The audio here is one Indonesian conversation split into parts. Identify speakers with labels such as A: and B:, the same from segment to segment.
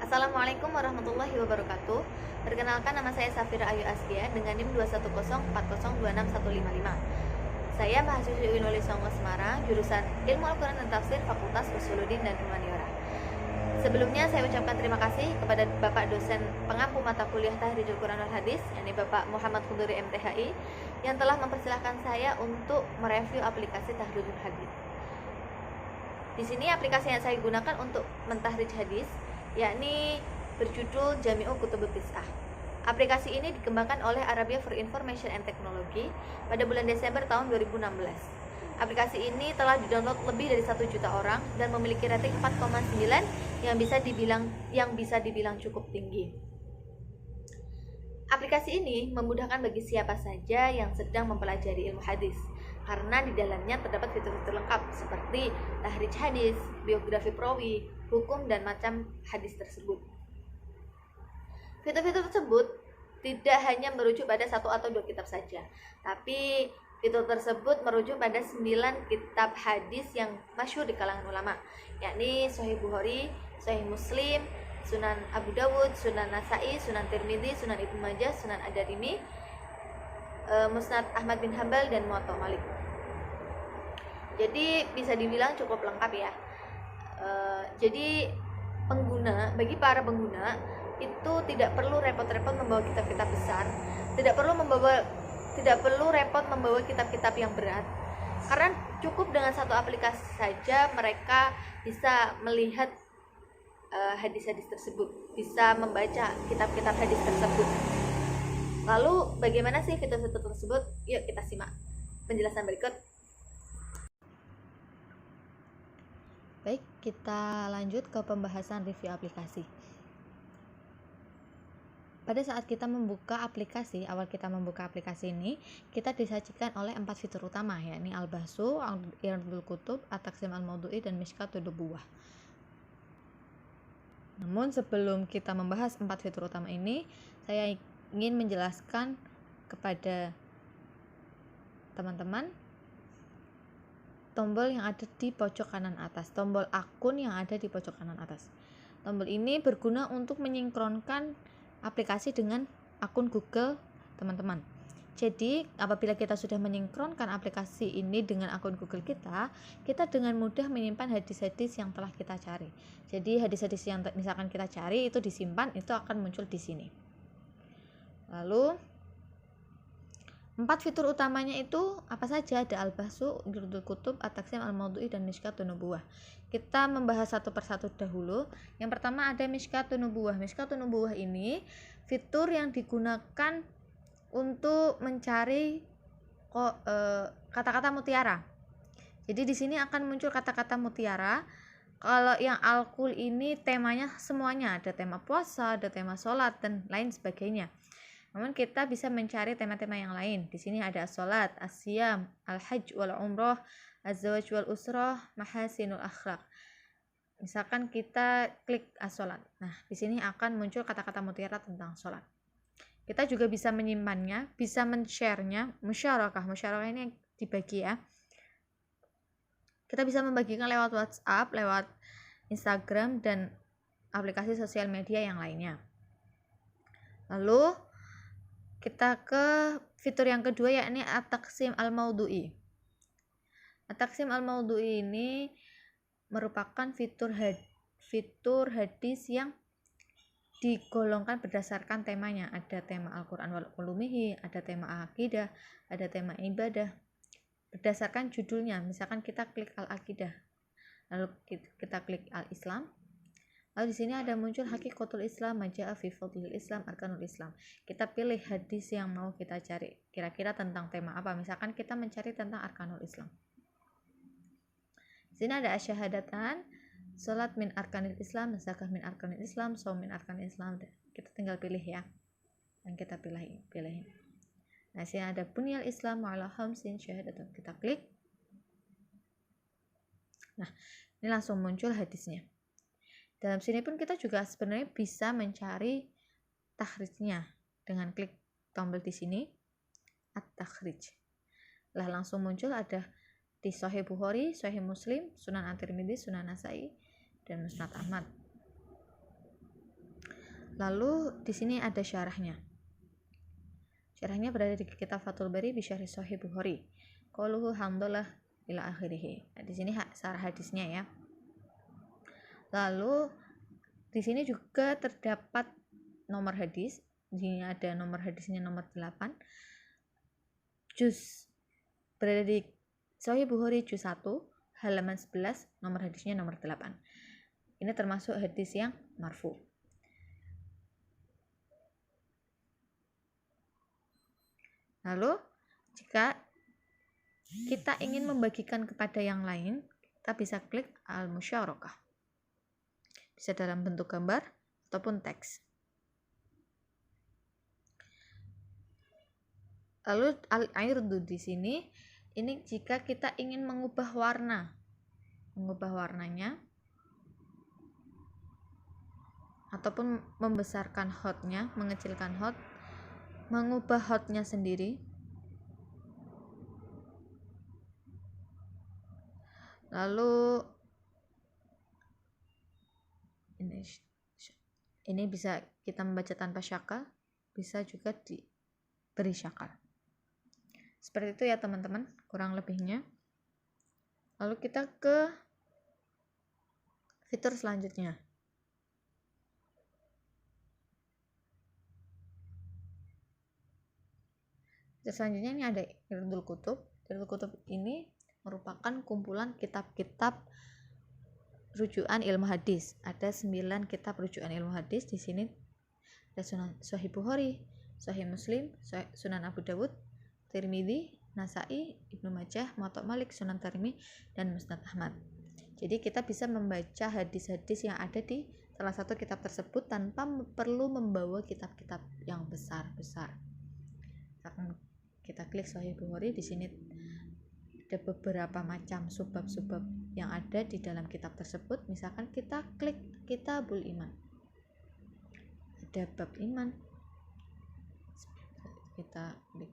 A: Assalamualaikum warahmatullahi wabarakatuh. Perkenalkan, nama saya Safira Ayu Askia dengan NIM 210402615. Saya mahasiswi Unoli Songo Semarang, jurusan Ilmu Al-Quran dan Tafsir, Fakultas Usuluddin dan Humaniora. Sebelumnya saya ucapkan terima kasih kepada Bapak dosen pengampu mata kuliah Tahrijul Quran wal Hadis, yakni Bapak Muhammad Khuduri MTHI, yang telah mempersilahkan saya untuk mereview aplikasi Tahrijul Hadis. Di sini aplikasi yang saya gunakan untuk mentahrij hadis yakni berjudul Jami'u Kutubut Tis'ah. Aplikasi ini dikembangkan oleh Arabia for Information and Technology pada bulan Desember tahun 2016. Aplikasi ini telah didownload lebih dari 1 juta orang dan memiliki rating 4,9 yang bisa dibilang cukup tinggi. Aplikasi ini memudahkan bagi siapa saja yang sedang mempelajari ilmu hadis, karena di dalamnya terdapat fitur-fitur lengkap seperti tahrij hadis, biografi perawi, hukum, dan macam hadis tersebut. Fitur-fitur tersebut tidak hanya merujuk pada 1 atau 2 kitab saja, tapi fitur tersebut merujuk pada 9 kitab hadis yang masyhur di kalangan ulama, yakni Sahih Bukhari, Sahih Muslim, Sunan Abu Dawud, Sunan Nasai, Sunan Tirmidzi, Sunan Ibnu Majah, Sunan Ad-Darimi, Musnad Ahmad bin Hambal, dan Muwatta Malik. Jadi bisa dibilang cukup lengkap ya. Jadi bagi para pengguna itu tidak perlu repot-repot membawa kitab-kitab besar, tidak perlu repot membawa kitab-kitab yang berat, karena cukup dengan 1 aplikasi saja mereka bisa melihat hadis-hadis tersebut, bisa membaca kitab-kitab hadis tersebut. Lalu bagaimana sih fitur-fitur tersebut? Yuk kita simak penjelasan berikut. Baik, kita lanjut ke pembahasan review aplikasi. Pada saat kita membuka aplikasi, awal kita membuka aplikasi ini, kita disajikan oleh 4 fitur utama, yakni Al-Bahsu, Irdul Kutub, At-Taqsim Al-Mawdu'i, dan Mishkatud Nubuwah. Namun sebelum kita membahas 4 fitur utama ini, saya ingin menjelaskan kepada teman-teman tombol yang ada di pojok kanan atas, tombol akun yang ada di pojok kanan atas. Tombol ini berguna untuk menyinkronkan aplikasi dengan akun Google teman-teman. Jadi apabila kita sudah menyinkronkan aplikasi ini dengan akun Google kita dengan mudah menyimpan hadis-hadis yang telah kita cari. Jadi hadis-hadis yang misalkan kita cari itu disimpan, itu akan muncul di sini. Lalu 4 fitur utamanya itu apa saja? Ada Al-Bahsu, Irdul Kutub, At-Taqsim Al-Mawdu'i, dan Mishkatun Nubuwah. Kita membahas satu persatu dahulu. Yang pertama ada Mishkatun Nubuwah. Mishkatun Nubuwah ini fitur yang digunakan untuk mencari kata-kata mutiara. Jadi di sini akan muncul kata-kata mutiara. Kalau yang Al-Qul ini temanya semuanya, ada tema puasa, ada tema sholat, dan lain sebagainya. Namun kita bisa mencari tema-tema yang lain. Di sini ada as-sholat, as-siyam, al-hajj wal umrah, az-zawaj wal usrah, mahasinul akhlak. Misalkan kita klik as-sholat. Nah, di sini akan muncul kata-kata mutiara tentang sholat. Kita juga bisa menyimpannya, bisa men-share-nya, musyarakah ini dibagi ya. Kita bisa membagikan lewat WhatsApp, lewat Instagram, dan aplikasi sosial media yang lainnya. Lalu kita ke fitur yang kedua, yakni At-Taqsim Al-Mawdu'i. At-Taqsim Al-Mawdu'i ini merupakan fitur hadis yang digolongkan berdasarkan temanya. Ada tema Al-Quran wal Ulumihi, ada tema Akidah, ada tema ibadah. Berdasarkan judulnya, misalkan kita klik Al-Aqidah, lalu kita klik Al-Islam. Lalu di sini ada muncul Haqiqatul Islam, Maja'a fi Fadlil Islam, Arkanul Islam. Kita pilih hadis yang mau kita cari, kira-kira tentang tema apa. Misalkan kita mencari tentang Arkanul Islam. Di sini ada asyhadatan, salat min arkanil Islam, zakah min arkanil Islam, shaum min arkanil Islam. Kita tinggal pilih ya, yang kita pilih. Nah, sini ada bunyal Islam ala khamsin syahadatun. Kita klik. Nah, ini langsung muncul hadisnya. Dalam sini pun kita juga sebenarnya bisa mencari tahrijnya dengan klik tombol di sini, at-takhrij. Langsung muncul ada di Sahih Bukhari, Sahih Muslim, Sunan At-Tirmidzi, Sunan Nasai, dan Musnad Ahmad. Lalu di sini ada syarahnya. Syarahnya berada di kitab Fathul Bari bi syarhi Sahih Bukhari. Qauluhu hamdalah ila akhirih. Nah, di sini syarah hadisnya ya. Lalu di sini juga terdapat nomor hadis. Di sini ada nomor hadisnya nomor 8. Juz berada di Sahih Bukhari juz 1 halaman 11, nomor hadisnya nomor 8. Ini termasuk hadis yang marfu. Lalu jika kita ingin membagikan kepada yang lain, kita bisa klik al-musyarakah. Bisa dalam bentuk gambar ataupun teks. Lalu al-irdu di sini, ini jika kita ingin mengubah warnanya ataupun membesarkan hotnya, mengecilkan hot, mengubah hotnya sendiri. Lalu ini bisa kita membaca tanpa syakal, bisa juga diberi syakal. Seperti itu ya teman-teman, kurang lebihnya. Lalu kita ke fitur selanjutnya. Selanjutnya ini ada Irdul Kutub. Irdul Kutub ini merupakan kumpulan kitab-kitab rujukan ilmu hadis. Ada 9 kitab rujukan ilmu hadis. Di sini ada Sahih Bukhari, Sahih Muslim, Sunan Abu Dawud, Tirmidzi, Nasai, Ibnu Majah, Muwatta Malik, Sunan Tirmidzi, dan Musnad Ahmad. Jadi kita bisa membaca hadis-hadis yang ada di salah satu kitab tersebut tanpa perlu membawa kitab-kitab yang besar-besar. Kita klik Sahih Bukhari, di sini ada beberapa macam subbab-subbab yang ada di dalam kitab tersebut. Misalkan kita klik Kitabul Iman, ada bab iman, kita klik.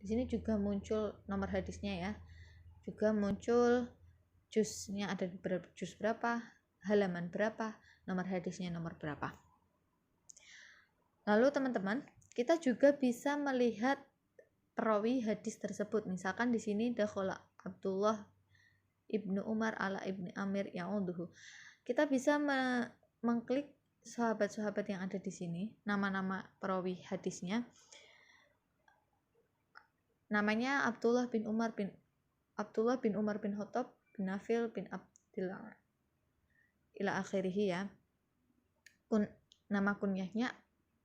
A: Di sini juga muncul nomor hadisnya ya, juga muncul juznya, ada juz berapa, halaman berapa, nomor hadisnya nomor berapa. Lalu teman-teman, kita juga bisa melihat perawi hadis tersebut. Misalkan di sini dakhala Abdullah ibnu Umar ala ibni Amir ya'uduhu. Kita bisa mengklik sahabat-sahabat yang ada di sini, nama-nama perawi hadisnya. Namanya Abdullah bin Umar bin Khattab bin Nafil bin Abdillah ila akhirih ya. Nama kunyahnya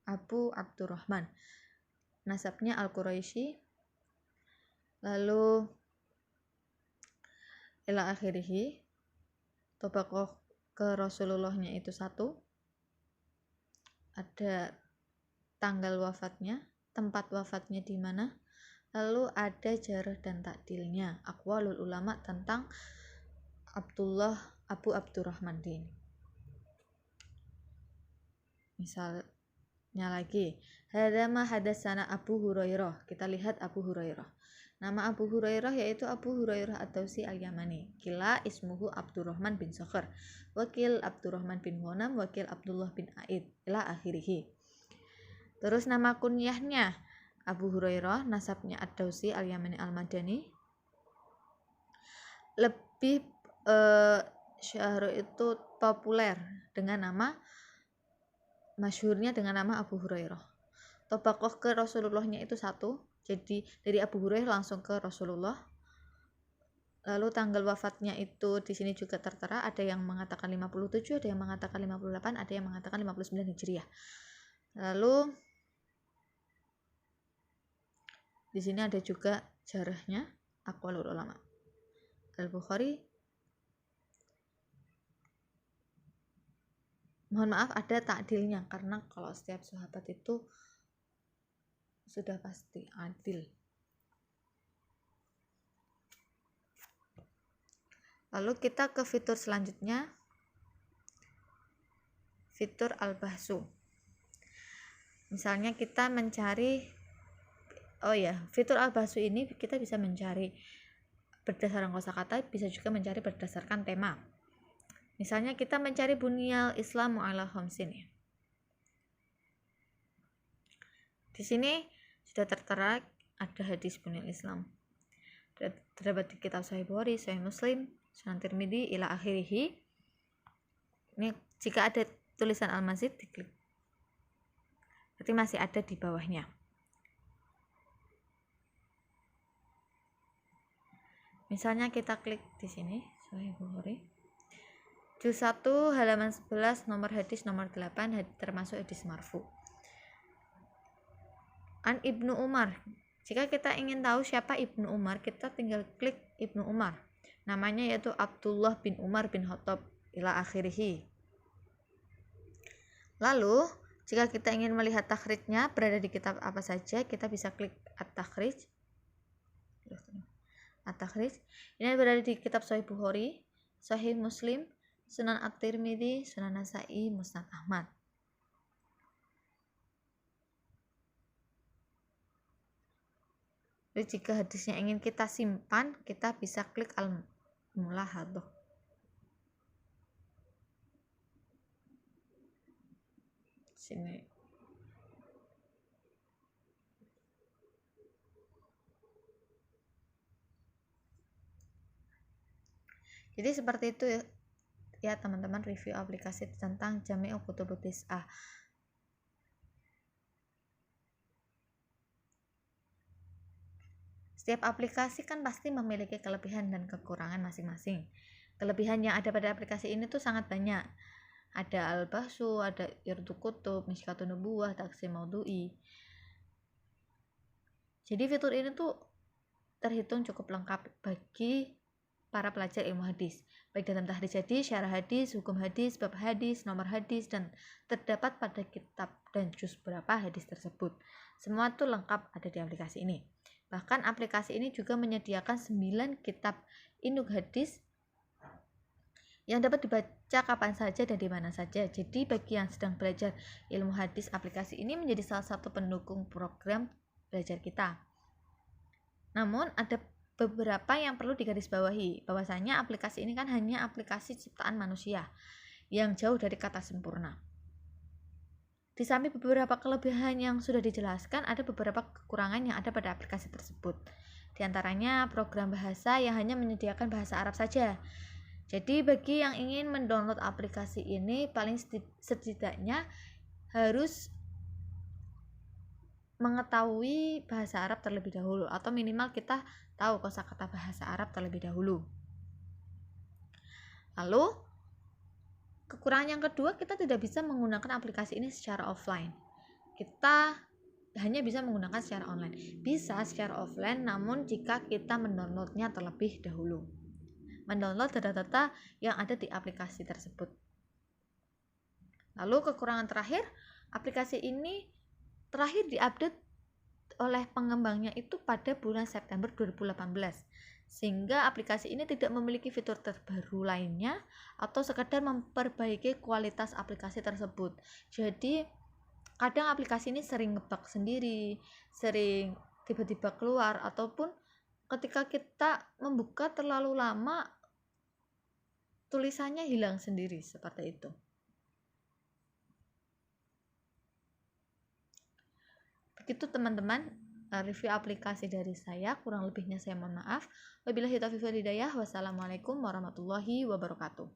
A: Abu Abdurrahman, nasabnya Al-Quraisy, lalu ila akhirih, tobakoh ke Rasulullahnya itu 1, ada tanggal wafatnya, tempat wafatnya di mana, lalu ada jarh dan takdilnya, aqwalul ulama tentang Abu Abdurrahman ini. Misalnya lagi, hadama hadasana Abu Hurairah. Kita lihat Abu Hurairah. Nama Abu Hurairah yaitu Abu Hurairah Ad-Dawsi Al-Yamani. Kila ismuhu Abdurrahman bin Sakhr, wakil Abdurrahman bin Ghanam, wakil Abdullah bin Aid, ila akhirih. Terus nama kunyahnya Abu Hurairah, nasabnya Ad-Dawsi Al-Yamani Al-Madani. Lebih syahr itu populer dengan nama, masyhurnya dengan nama Abu Hurairah. Tobakoh ke Rasulullahnya itu 1, jadi dari Abu Hurairah langsung ke Rasulullah. Lalu tanggal wafatnya itu di sini juga tertera, ada yang mengatakan 57, ada yang mengatakan 58, ada yang mengatakan 59 Hijriah. Lalu di sini ada juga jarahnya, aqwalul ulama. Al-Bukhari, mohon maaf ada takdilnya, karena kalau setiap sahabat itu sudah pasti adil. Lalu kita ke fitur selanjutnya, fitur al-bahsu. Misalnya kita mencari, fitur Al-Bahsu ini kita bisa mencari berdasarkan kosakata, bisa juga mencari berdasarkan tema. Misalnya kita mencari Bunyal Islamu ala khamsin ya. Di sini sudah tertera ada hadis Bunyal Islam. Terdapat di kitab Sahih Bukhari, Sahih Muslim, Sunan Tirmidzi ila akhirih. Ini jika ada tulisan Al-Mazid diklik. Berarti masih ada di bawahnya. Misalnya kita klik di sini Sahih Bukhari. Juz 1 halaman 11 nomor hadis nomor 8 termasuk hadis marfu. An Ibnu Umar. Jika kita ingin tahu siapa Ibnu Umar, kita tinggal klik Ibnu Umar. Namanya yaitu Abdullah bin Umar bin Khattab ila akhirih. Lalu, jika kita ingin melihat takhrijnya berada di kitab apa saja, kita bisa klik At-Takhrij. At-Takhrij. Ini berada di kitab Sahih Bukhari, Sahih Muslim, Sunan At-Tirmidzi, Sunan Nasa'i, Musnad Ahmad. Jadi jika hadisnya ingin kita simpan, kita bisa klik Al-Mulahadhah. Sini. Jadi seperti itu ya teman-teman, review aplikasi tentang Jami'u Kutubut Tis'ah. Setiap aplikasi kan pasti memiliki kelebihan dan kekurangan masing-masing. Kelebihan yang ada pada aplikasi ini tuh sangat banyak. Ada Al-Bahsu, ada Irdu Kutub, Mishkatun Nubuwah, Taqsim Maudu'i. Jadi fitur ini tuh terhitung cukup lengkap bagi para pelajar ilmu hadis, baik dalam tahrij hadis, syarah hadis, hukum hadis, bab hadis, nomor hadis, dan terdapat pada kitab dan juz berapa hadis tersebut. Semua tuh lengkap ada di aplikasi ini. Bahkan aplikasi ini juga menyediakan 9 kitab induk hadis yang dapat dibaca kapan saja dan di mana saja. Jadi bagi yang sedang belajar ilmu hadis, aplikasi ini menjadi salah satu pendukung program belajar kita. Namun ada beberapa yang perlu digarisbawahi, bahwasanya aplikasi ini kan hanya aplikasi ciptaan manusia yang jauh dari kata sempurna. Di samping beberapa kelebihan yang sudah dijelaskan, ada beberapa kekurangan yang ada pada aplikasi tersebut. Di antaranya program bahasa yang hanya menyediakan bahasa Arab saja. Jadi bagi yang ingin mendownload aplikasi ini, paling setidaknya harus mengetahui bahasa Arab terlebih dahulu, atau minimal kita tahu kosakata bahasa Arab terlebih dahulu. Lalu kekurangan yang kedua, kita tidak bisa menggunakan aplikasi ini secara offline. Kita hanya bisa menggunakan secara online. Bisa secara offline, namun jika kita mendownloadnya terlebih dahulu. Mendownload data-data yang ada di aplikasi tersebut. Lalu kekurangan terakhir, aplikasi ini terakhir diupdate oleh pengembangnya itu pada bulan September 2018. Sehingga aplikasi ini tidak memiliki fitur terbaru lainnya atau sekadar memperbaiki kualitas aplikasi tersebut. Jadi kadang aplikasi ini sering ngebug sendiri, sering tiba-tiba keluar, ataupun ketika kita membuka terlalu lama tulisannya hilang sendiri, seperti itu. Begitu teman-teman, review aplikasi dari saya. Kurang lebihnya saya mohon maaf. Wabillahi taufiq wal hidayah. Wassalamualaikum warahmatullahi wabarakatuh.